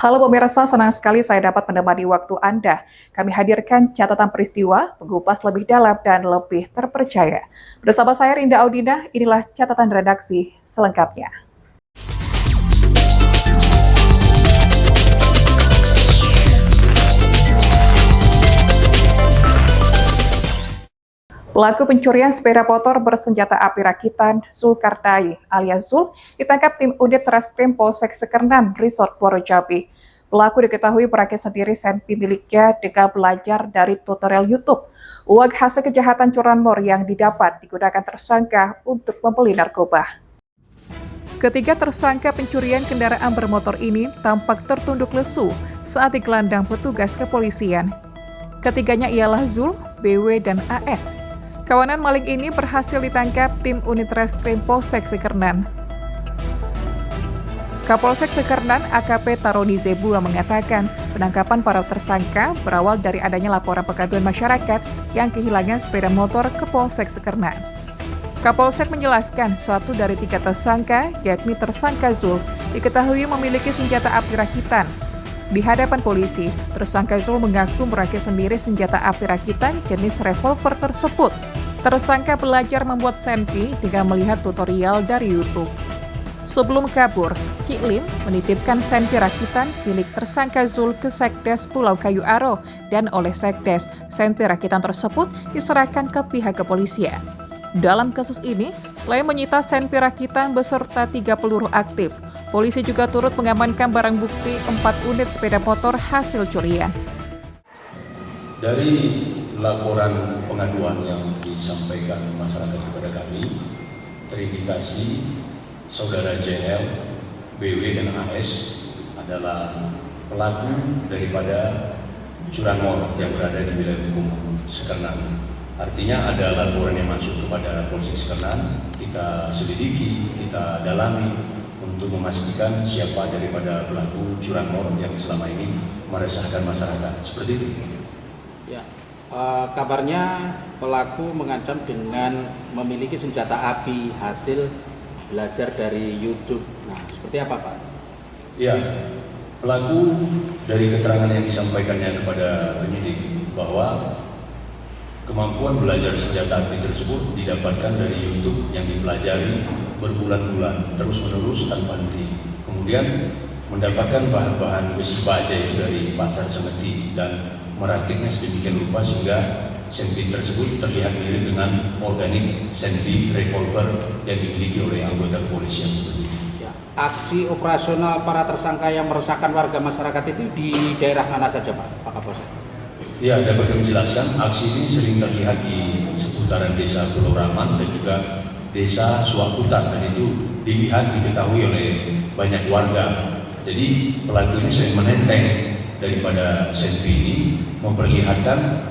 Halo pemirsa, senang sekali saya dapat menemani waktu Anda. Kami hadirkan catatan peristiwa, mengupas lebih dalam dan lebih terpercaya. Bersama saya Rinda Audina, inilah catatan redaksi selengkapnya. Pelaku pencurian sepeda motor bersenjata api rakitan Zulkarnain alias Zul ditangkap tim unit Treskrim Polsek Sekernan Resort Purwodadi. Pelaku diketahui merakit sendiri senpi miliknya dengan belajar dari tutorial YouTube. Uang hasil kejahatan curanmor yang didapat digunakan tersangka untuk membeli narkoba. Ketiga tersangka pencurian kendaraan bermotor ini tampak tertunduk lesu saat digelandang petugas kepolisian. Ketiganya ialah Zul, BW, dan AS. Kawanan maling ini berhasil ditangkap tim unit Reskrim Polsek Sekernan. Kapolsek Sekernan AKP Taroni Zebua mengatakan penangkapan para tersangka berawal dari adanya laporan pengaduan masyarakat yang kehilangan sepeda motor ke Polsek Sekernan. Kapolsek menjelaskan satu dari tiga tersangka, yakni tersangka Zul, diketahui memiliki senjata api rakitan. Di hadapan polisi, tersangka Zul mengaku merakit sendiri senjata api rakitan jenis revolver tersebut. Tersangka belajar membuat senpi dengan melihat tutorial dari YouTube. Sebelum kabur, Cik Lim menitipkan senpi rakitan milik tersangka Zul ke Sekdes Pulau Kayu Aro dan oleh Sekdes, senpi rakitan tersebut diserahkan ke pihak kepolisian. Dalam kasus ini, selain menyita senpi rakitan beserta 3 peluru aktif, polisi juga turut mengamankan barang bukti 4 unit sepeda motor hasil curian. Dari laporan pengaduan yang disampaikan masyarakat kepada kami, terindikasi saudara JL, BW, dan AS adalah pelaku daripada curanmor yang berada di wilayah hukum Sekernan. Artinya ada laporan yang masuk kepada Polsek Sekernan, kita selidiki, kita dalami untuk memastikan siapa daripada pelaku curanmor yang selama ini meresahkan masyarakat. Seperti itu. Ya, kabarnya pelaku mengancam dengan memiliki senjata api hasil belajar dari YouTube. Nah, seperti apa, Pak? Ya, pelaku dari keterangan yang disampaikannya kepada penyidik bahwa kemampuan belajar senjata api tersebut didapatkan dari YouTube yang dipelajari berbulan-bulan, terus-menerus tanpa henti. Kemudian mendapatkan bahan-bahan besi baja itu dari pasar semeti dan merakitnya sedemikian rupa sehingga senpi tersebut terlihat mirip dengan organik senpi revolver yang dimiliki oleh anggota kepolisian seperti itu. Ya, aksi operasional para tersangka yang meresahkan warga masyarakat itu di daerah mana saja, Pak Kapolsek? Ya, dapat kami jelaskan, aksi ini sering terlihat di seputaran desa Pulau Raman dan juga desa Suakutan, dan itu dilihat diketahui oleh banyak warga. Jadi pelaku ini sering menenteng daripada senpi ini, memperlihatkan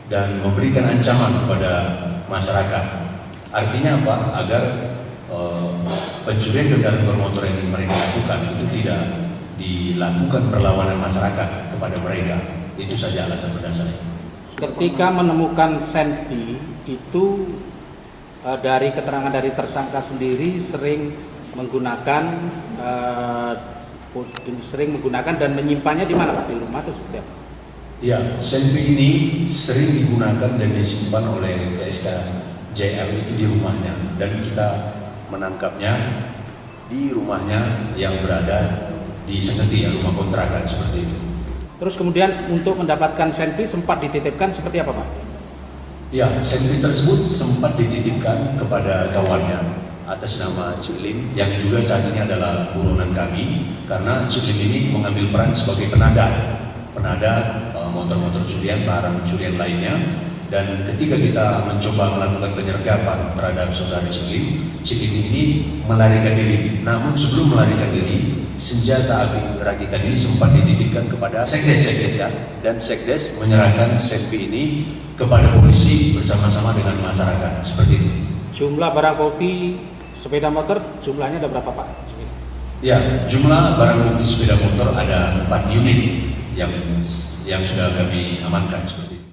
dan memberikan ancaman kepada masyarakat. Artinya apa? Agar pencurian kendaraan bermotor yang mereka lakukan itu tidak dilakukan perlawanan masyarakat kepada mereka. Itu saja alasan berdasarnya. Ketika menemukan senpi itu dari keterangan dari tersangka sendiri sering menggunakan dan menyimpannya di mana, Pak? Di rumah atau seperti apa? Ya, senpi ini sering digunakan dan disimpan oleh TSK JL itu di rumahnya, dan kita menangkapnya di rumahnya yang berada di Sengeti, ya, rumah kontrakan seperti itu. Terus kemudian untuk mendapatkan senpi sempat dititipkan seperti apa, Pak? Ya, senpi tersebut sempat dititipkan kepada kawannya atas nama Cik Lim, yang juga saat ini adalah buronan kami, karena Cik Lim ini mengambil peran sebagai penada motor-motor curian, barang curian lainnya. Dan ketika kita mencoba melakukan penyergapan terhadap saudara Cik Lim ini melarikan diri. Namun sebelum melarikan diri, senjata api rakitan ini sempat dititipkan kepada Sekdes, ya, dan Sekdes menyerahkan senpi ini kepada polisi bersama-sama dengan masyarakat. Seperti itu. Jumlah barang bukti sepeda motor jumlahnya ada berapa, Pak? Ya, jumlah barang bukti sepeda motor ada 4 unit yang sudah kami amankan seperti itu.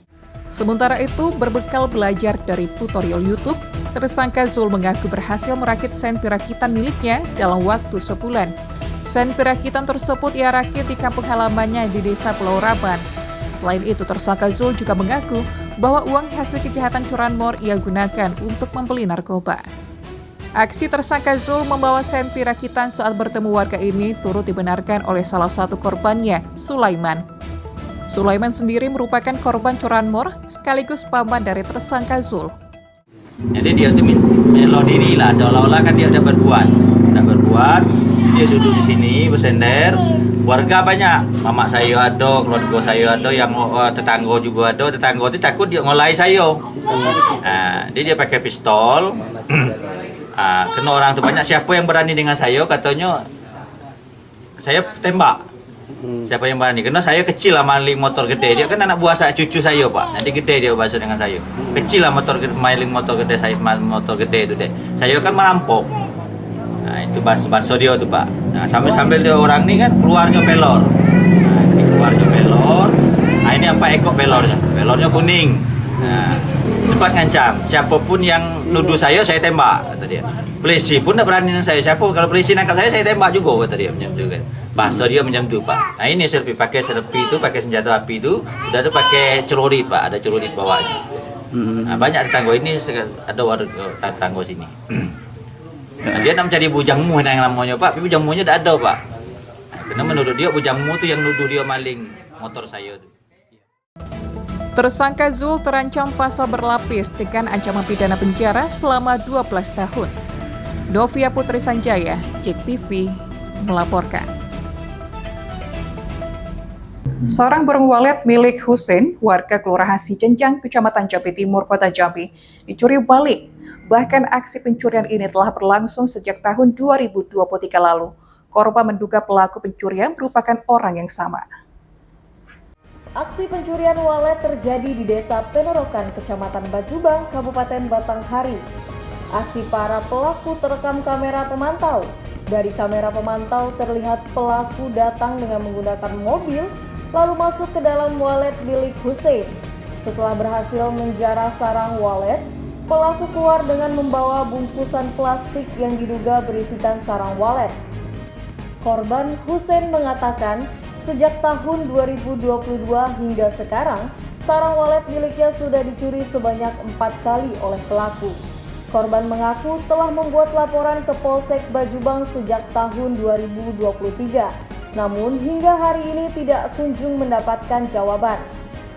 Sementara itu, berbekal belajar dari tutorial YouTube, tersangka Zul mengaku berhasil merakit senpi rakitan miliknya dalam waktu sebulan. Sen perakitan tersebut ia rakit di kampung halamannya di Desa Pulau Raban. Selain itu, tersangka Zul juga mengaku bahwa uang hasil kejahatan curanmor ia gunakan untuk membeli narkoba. Aksi tersangka Zul membawa sen perakitan saat bertemu warga ini turut dibenarkan oleh salah satu korbannya, Sulaiman. Sulaiman sendiri merupakan korban curanmor sekaligus paman dari tersangka Zul. Jadi dia tuh melo diri lah, seolah-olah kan dia tidak berbuat, dia duduk di sini bersender. Warga banyak, mama saya ada, keluarga saya ada, yang tetangga juga ada. Tetangga itu takut dia ngolai saya. Dia pakai pistol. Kena orang tu banyak. Siapa yang berani dengan saya? Katanya saya tembak. Siapa yang berani? Karena saya kecil lah maling motor gede. Dia kan anak buah saya, cucu saya pak. Nanti gede dia bahasa dengan saya. Kecil lah maling motor gede saya, motor gede itu deh. Saya kan merampok. Itu bahasa dia tuh pak. Sambil dia orang ni kan keluarnya pelor. Ini keluarnya pelor. Ini apa ekor pelornya? Pelornya kuning. Sempat ngancam. Siapapun yang nuduh saya tembak kata dia. Polisi pun tak berani dengan saya. Siapa kalau polisi nangkap saya tembak juga kata dia macam tu kan. Bahasa dia macam tu pak. Ini selfie pakai tu, pakai senjata api tu, sudah tu pakai celurit pak, ada celurit bawahnya. Banyak tetangga ini ada warga tetangga sini. Dia nak mencari bujangmu yang namanya pak, tapi bujangmunya tak ada pak. Karena menurut dia bujangmu tu yang nuduh dia maling motor saya tu. Tersangka Zul terancam pasal berlapis dengan ancaman pidana penjara selama 12 tahun. Dovia Putri Sanjaya, JEK TV, melaporkan. Seorang burung walet milik Husein, warga Kelurahan Cijenjang, Kecamatan Jambi Timur, Kota Jambi, dicuri balik. Bahkan aksi pencurian ini telah berlangsung sejak tahun 2023 lalu. Korban menduga pelaku pencurian merupakan orang yang sama. Aksi pencurian walet terjadi di Desa Penorokan, Kecamatan Bajubang, Kabupaten Batanghari. Aksi para pelaku terekam kamera pemantau. Dari kamera pemantau terlihat pelaku datang dengan menggunakan mobil, lalu masuk ke dalam walet milik Husein. Setelah berhasil menjarah sarang walet, pelaku keluar dengan membawa bungkusan plastik yang diduga berisikan sarang walet. Korban Husein mengatakan, sejak tahun 2022 hingga sekarang, sarang walet miliknya sudah dicuri sebanyak 4 kali oleh pelaku. Korban mengaku telah membuat laporan ke Polsek Bajubang sejak tahun 2023. Namun hingga hari ini tidak kunjung mendapatkan jawaban.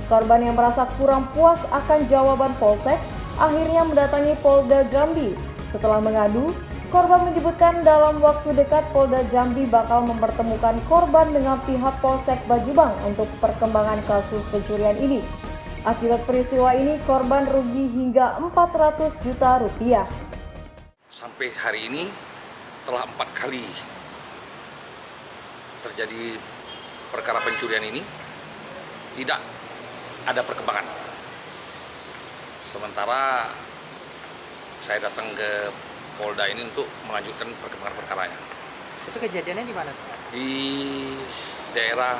Korban yang merasa kurang puas akan jawaban Polsek akhirnya mendatangi Polda Jambi. Setelah mengadu, korban menyebutkan dalam waktu dekat Polda Jambi bakal mempertemukan korban dengan pihak Polsek Bajubang untuk perkembangan kasus pencurian ini. Akibat peristiwa ini, korban rugi hingga 400 juta rupiah. Sampai hari ini telah 4 kali terjadi perkara pencurian ini, tidak ada perkembangan. Sementara saya datang ke Polda ini untuk melanjutkan perkembangan perkaranya. Itu kejadiannya di mana? Di daerah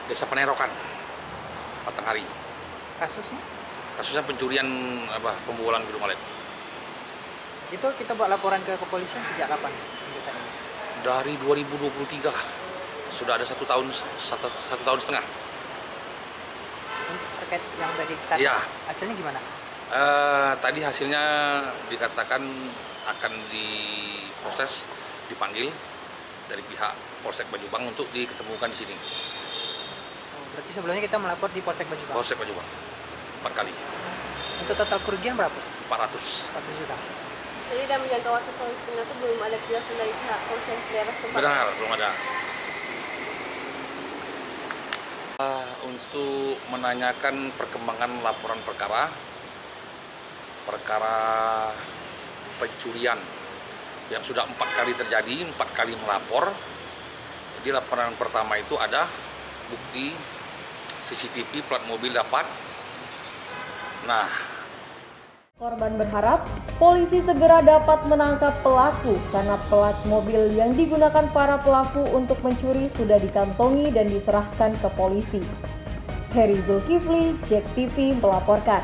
Desa Penerokan, Batanghari. Kasusnya? Kasusnya pencurian pembobolan gedung walet. Itu kita buat laporan ke kepolisian sejak kapan? Dari 2023 sudah ada 1 tahun setengah. Untuk terkait yang tadi kata, ya. Hasilnya gimana? Tadi hasilnya dikatakan akan diproses, dipanggil dari pihak Polsek Bajubang untuk diketemukan di sini. Berarti sebelumnya kita melapor di Polsek Bajubang? Polsek Bajubang 4 kali. Untuk total kerugian berapa? 400 juta. Jadi dalam jangka waktu setahun setengah itu belum ada kejelasan dari pihak Polsek daerah setempat? Benar, belum ada. Untuk menanyakan perkembangan laporan perkara pencurian yang sudah 4 kali terjadi, 4 kali melapor. Jadi laporan pertama itu ada bukti CCTV plat mobil dapat. Nah, korban berharap polisi segera dapat menangkap pelaku karena plat mobil yang digunakan para pelaku untuk mencuri sudah dikantongi dan diserahkan ke polisi. Heri Zulkifli, JEK TV melaporkan.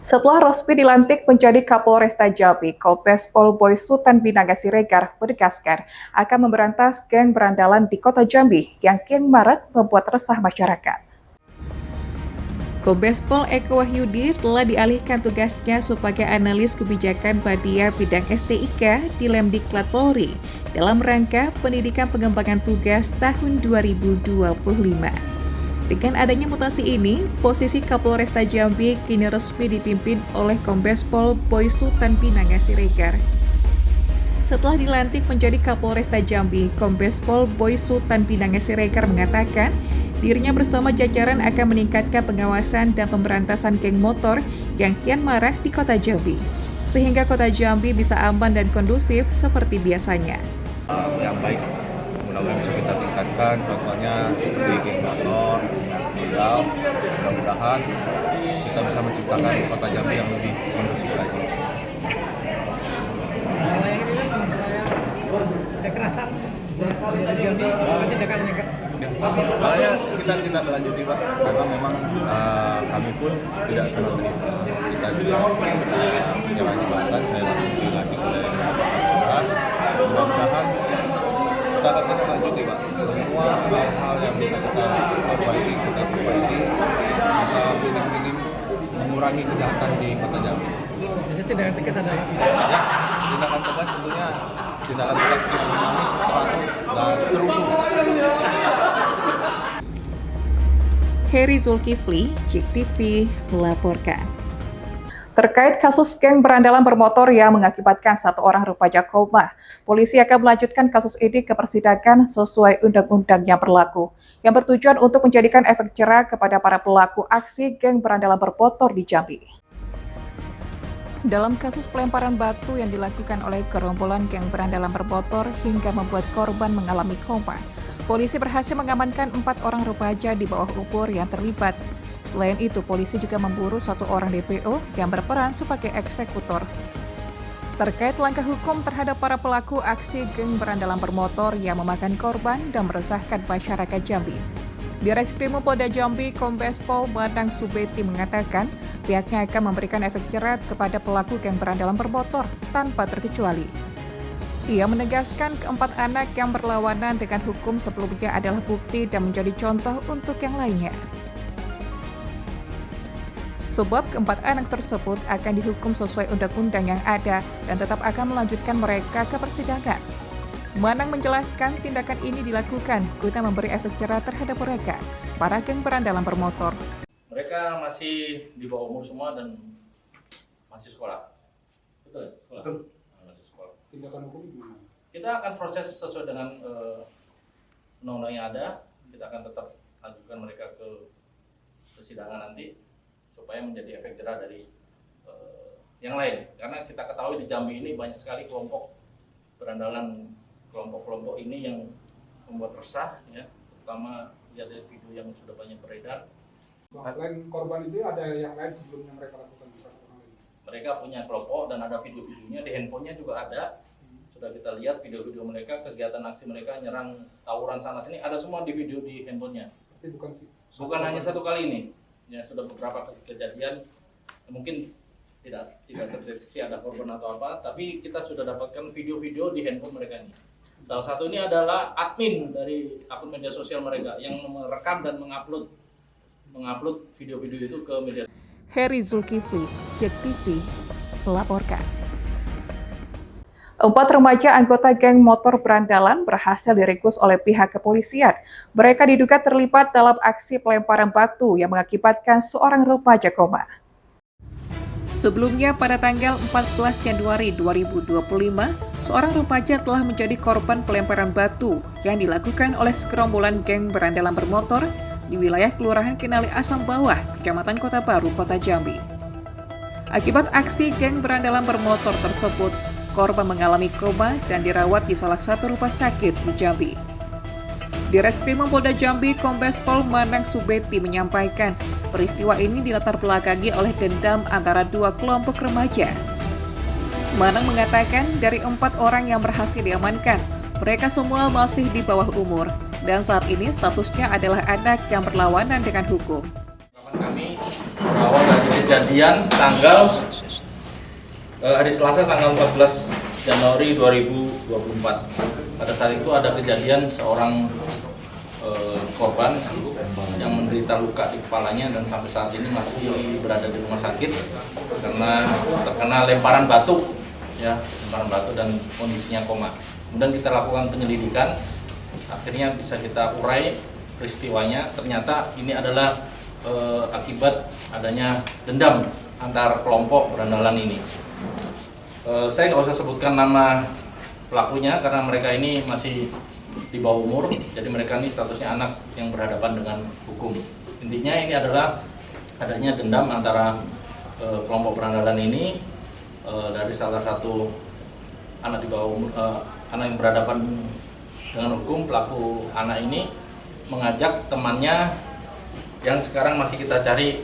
Setelah resmi dilantik menjadi Kapolresta Jambi, Kombes Pol Boy Sultan Binaga Siregar menegaskan akan memberantas geng berandalan di kota Jambi yang kian marak membuat resah masyarakat. Kombes Pol Eko Wahyudi telah dialihkan tugasnya sebagai analis kebijakan Badia bidang STIK di Lemdiklat Polri dalam rangka pendidikan pengembangan tugas tahun 2025. Dengan adanya mutasi ini, posisi Kapolresta Jambi kini resmi dipimpin oleh Kombes Pol Boy Sultan Binaga Siregar. Setelah dilantik menjadi Kapolresta Jambi, Kombes Pol Boy Sultan Binaga Siregar mengatakan dirinya bersama jajaran akan meningkatkan pengawasan dan pemberantasan geng motor yang kian marak di kota Jambi, sehingga kota Jambi bisa aman dan kondusif seperti biasanya. Yang baik, mudah-mudahan bisa kita tingkatkan, contohnya seperti geng motor, begal, mudah-mudahan kita bisa menciptakan kota Jambi yang lebih kondusif lagi. Ada kerasan, Jambi, tindakan nekat. Makanya kita tidak lanjuti Pak, karena memang kami pun tidak seperti itu. Kita juga menjalankan, saya langsung dilantik oleh Pak. Mudah-mudahan kita akan tidak lanjuti Pak. Semua hal-hal yang bisa kita perbaiki, bisa minim-minim mengurangi kejahatan di kota Jambi. Jadi tindakan tegas ada ya? Ya, tindakan tegas tentunya tindakan tegas yang dinamis, teratur, dan terukur. Heri Zulkifli, JEK TV melaporkan. Terkait kasus geng berandalan bermotor yang mengakibatkan 1 orang remaja koma, polisi akan melanjutkan kasus ini ke persidangan sesuai undang-undang yang berlaku, yang bertujuan untuk menjadikan efek jera kepada para pelaku aksi geng berandalan bermotor di Jambi. Dalam kasus pelemparan batu yang dilakukan oleh gerombolan geng berandalan bermotor hingga membuat korban mengalami koma, polisi berhasil mengamankan 4 orang remaja di bawah umur yang terlibat. Selain itu, polisi juga memburu 1 orang DPO yang berperan sebagai eksekutor. Terkait langkah hukum terhadap para pelaku aksi geng berandalan bermotor yang memakan korban dan meresahkan masyarakat Jambi, Direskrim Polda Jambi Kombes Pol Badang Subeti mengatakan pihaknya akan memberikan efek jerat kepada pelaku geng berandalan bermotor tanpa terkecuali. Ia menegaskan keempat anak yang berlawanan dengan hukum sebelumnya adalah bukti dan menjadi contoh untuk yang lainnya. Sebab keempat anak tersebut akan dihukum sesuai undang-undang yang ada dan tetap akan melanjutkan mereka ke persidangan. Manang menjelaskan tindakan ini dilakukan guna memberi efek jerah terhadap mereka, para geng berandalan bermotor. Mereka masih di bawah umur semua dan masih sekolah. Betul ya? Sekolah? Betul. Masih sekolah. Tindakan hukum gimana? Kita akan proses sesuai dengan undang-undang yang ada. Kita akan tetap ajukan mereka ke persidangan nanti supaya menjadi efek jerah dari yang lain. Karena kita ketahui di Jambi ini banyak sekali kelompok berandalan, kelompok-kelompok ini yang membuat resah, ya, terutama lihat dari video yang sudah banyak beredar. Selain korban itu ada yang lain sebelumnya mereka lakukan misalnya? Mereka punya kelompok dan ada video-videonya, di handphonenya juga ada. Sudah kita lihat video-video mereka, kegiatan aksi mereka, nyerang tawuran sana sini, ada semua di video di handphonenya. Tapi bukan hanya satu kali ini, ya sudah beberapa kejadian, mungkin tidak terdeteksi ada korban atau apa, tapi kita sudah dapatkan video-video di handphone mereka ini. Salah satu ini adalah admin dari akun media sosial mereka yang merekam dan mengupload video-video itu ke media. Heri Zulkifli, JEK TV melaporkan. 4 remaja anggota geng motor berandalan berhasil diringkus oleh pihak kepolisian. Mereka diduga terlibat dalam aksi pelemparan batu yang mengakibatkan seorang remaja koma. Sebelumnya pada tanggal 14 Januari 2025, seorang remaja telah menjadi korban pelemparan batu yang dilakukan oleh segerombolan geng berandalan bermotor di wilayah Kelurahan Kenali Asam Bawah, Kecamatan Kota Baru, Kota Jambi. Akibat aksi geng berandalan bermotor tersebut, korban mengalami koma dan dirawat di salah satu rumah sakit di Jambi. Direskrim Polda Jambi Kombes Pol Manang Subeti menyampaikan peristiwa ini dilatar belakangi oleh dendam antara 2 kelompok remaja. Manang mengatakan dari 4 orang yang berhasil diamankan, mereka semua masih di bawah umur dan saat ini statusnya adalah anak yang berlawanan dengan hukum. Kami berawal dari kejadian hari Selasa tanggal 14 Januari 2024. Pada saat itu ada kejadian seorang korban yang menderita luka di kepalanya dan sampai saat ini masih berada di rumah sakit karena terkena lemparan batu dan kondisinya koma. Kemudian kita lakukan penyelidikan, akhirnya bisa kita urai peristiwanya. Ternyata ini adalah akibat adanya dendam antar kelompok berandalan ini. Saya nggak usah sebutkan nama pelakunya karena mereka ini masih di bawah umur, jadi mereka ini statusnya anak yang berhadapan dengan hukum. Intinya ini adalah adanya dendam antara kelompok berandalan ini dari salah satu anak di bawah umur, anak yang berhadapan dengan hukum. Pelaku anak ini mengajak temannya yang sekarang masih kita cari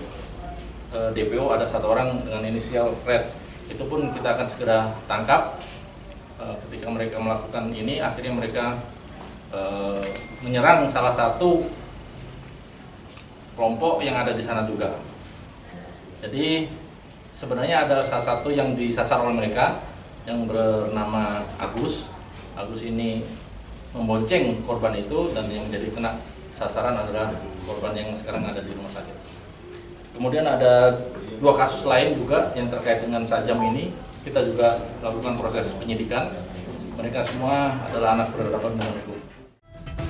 DPO, ada satu orang dengan inisial Red. Itu pun kita akan segera tangkap. Ketika mereka melakukan ini, akhirnya mereka menyerang salah satu kelompok yang ada di sana juga. Jadi sebenarnya ada salah satu yang disasar oleh mereka yang bernama Agus. Agus ini membonceng korban itu dan yang menjadi kena sasaran adalah korban yang sekarang ada di rumah sakit. Kemudian ada 2 kasus lain juga yang terkait dengan Sajam ini. Kita juga lakukan proses penyidikan. Mereka semua adalah anak berhadapan dengan hukum.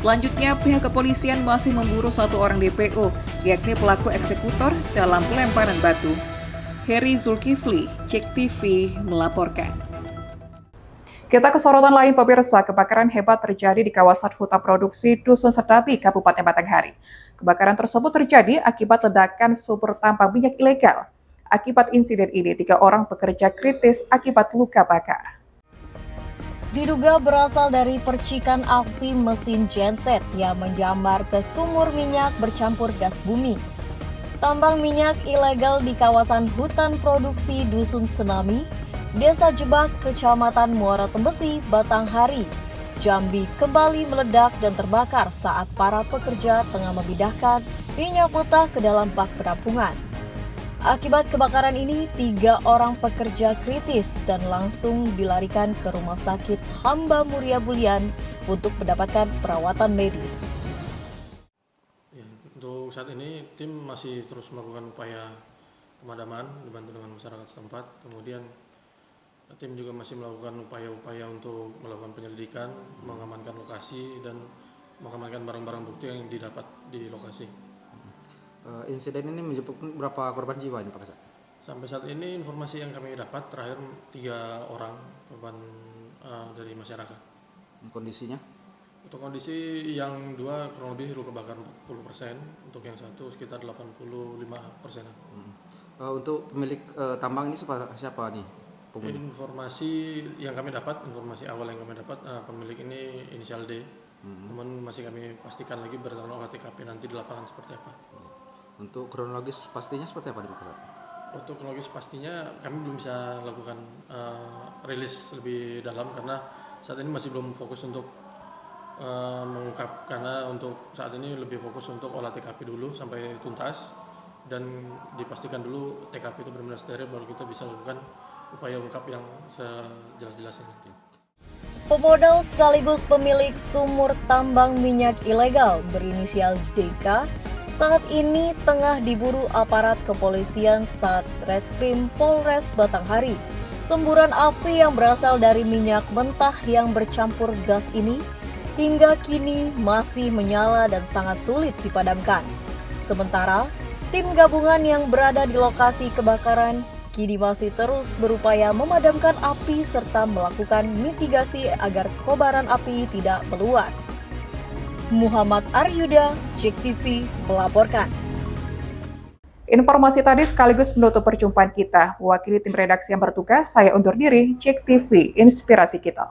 Selanjutnya, pihak kepolisian masih memburu 1 orang DPO, yakni pelaku eksekutor dalam pelemparan batu. Heri Zulkifli, Cek TV melaporkan. Kita ke sorotan lain, pemirsa. Kebakaran hebat terjadi di kawasan hutan produksi Dusun Sedabi, Kabupaten Batanghari. Kebakaran tersebut terjadi akibat ledakan sumur tambang minyak ilegal. Akibat insiden ini, 3 orang pekerja kritis akibat luka bakar. Diduga berasal dari percikan api mesin genset yang menjambar ke sumur minyak bercampur gas bumi. Tambang minyak ilegal di kawasan hutan produksi Dusun Senami, Desa Jebak, Kecamatan Muara Tembesi, Batanghari, Jambi kembali meledak dan terbakar saat para pekerja tengah memindahkan minyak mentah ke dalam bak penampungan. Akibat kebakaran ini, 3 orang pekerja kritis dan langsung dilarikan ke Rumah Sakit Hamba Muria Bulian untuk mendapatkan perawatan medis. Ya, untuk saat ini tim masih terus melakukan upaya pemadaman dibantu dengan masyarakat setempat. Kemudian tim juga masih melakukan upaya-upaya untuk melakukan penyelidikan, mengamankan lokasi dan mengamankan barang-barang bukti yang didapat di lokasi. Insiden ini menyebabkan berapa korban jiwa ini Pak Kasat? Sampai saat ini informasi yang kami dapat terakhir 3 orang korban dari masyarakat. Kondisinya? Untuk kondisi yang 2 kurang lebih luka bakar 40%, untuk yang 1 sekitar 85%. Untuk pemilik tambang ini siapa nih? Informasi yang kami dapat, informasi awal yang kami dapat, pemilik ini inisial D. Namun masih kami pastikan lagi berdasarkan olah TKP nanti di lapangan seperti apa. Untuk kronologis pastinya seperti apa Pak? Untuk kronologis pastinya kami belum bisa lakukan rilis lebih dalam karena saat ini masih belum fokus untuk mengungkap, karena untuk saat ini lebih fokus untuk olah TKP dulu sampai tuntas dan dipastikan dulu TKP itu benar-benar steril baru kita bisa lakukan upaya ungkap yang sejelas-jelasnya. Pemodal sekaligus pemilik sumur tambang minyak ilegal berinisial DK saat ini tengah diburu aparat kepolisian Satreskrim Polres Batanghari. Semburan api yang berasal dari minyak mentah yang bercampur gas ini hingga kini masih menyala dan sangat sulit dipadamkan. Sementara, tim gabungan yang berada di lokasi kebakaran kini masih terus berupaya memadamkan api serta melakukan mitigasi agar kobaran api tidak meluas. Muhammad Aryuda, Cek TV melaporkan. Informasi tadi sekaligus menutup perjumpaan kita. Wakili tim redaksi yang bertugas, saya undur diri. Cek TV, inspirasi kita.